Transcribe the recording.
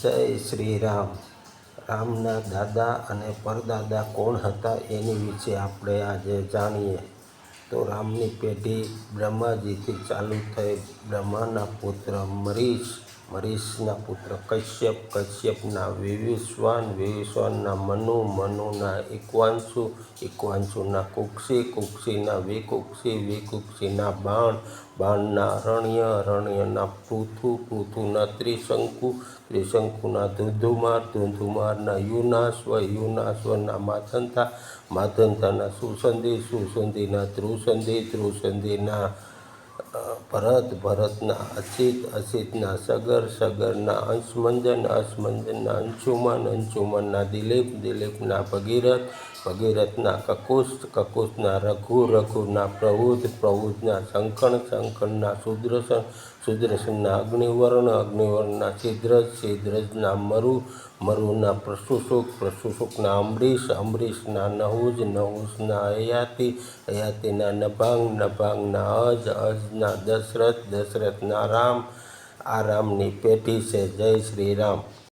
જય શ્રી રામ. રામના દાદા અને પરદાદા કોણ હતા એની વિશે આપણે આજે જાણીએ. તો રામની પેઢી બ્રહ્માજીથી ચાલુ થઈ. બ્રહ્માના પુત્ર મરીચ, મરીચના પુત્ર કશ્યપ, કશ્યપના વિવિશ્વાન, વિવિશ્વાનના મનુ, મનુના ઇક્વાંશુ, ઇક્વાંશુના કુક્ષી, કુક્ષીના વિકુક્ષી, વિકુક્ષીના બાણ, બાણના અરણ્ય, અરણ્યના પૃથુ, પૃથુના ત્રિશંકુ, ત્રિશંકુના ધુંધુમાર, ધુંધુમારના યુનાશ્વ, યુનાશ્વના માધંતા, માધંતાના સુસંધી, સુસંધીના ધ્રુસંધી, ધ્રુસંધીના ભરત, ભરતના અસિત, અસિતના સગર, સગરના અંશમંજન, અંશમંજનના અંશુમન, અંશુમનના દિલીપ, દિલીપના ભગીરથ, ભગીરથના કકુસ્થ, કકુસ્થના રઘુ, રઘુના પ્રબુદ્ધ, પ્રબુદ્ધના શંખણ, શંખણના સુદર્શન, સુદર્શનના અગ્નિવર્ણ, અગ્નિવર્ણના સિદ્ધરજ, સિદ્ધરજના મરુ, મરુના પ્રશુશુક, પ્રશુશુકના અમરીશ, અમરીશના નહુજ, નહુજના હયાતિ, હયાતિના નભાંગ, નભાંગના અજ, અજના દશરથ, દશરથના રામ. આ રામની પેઢી છે. જય શ્રી રામ.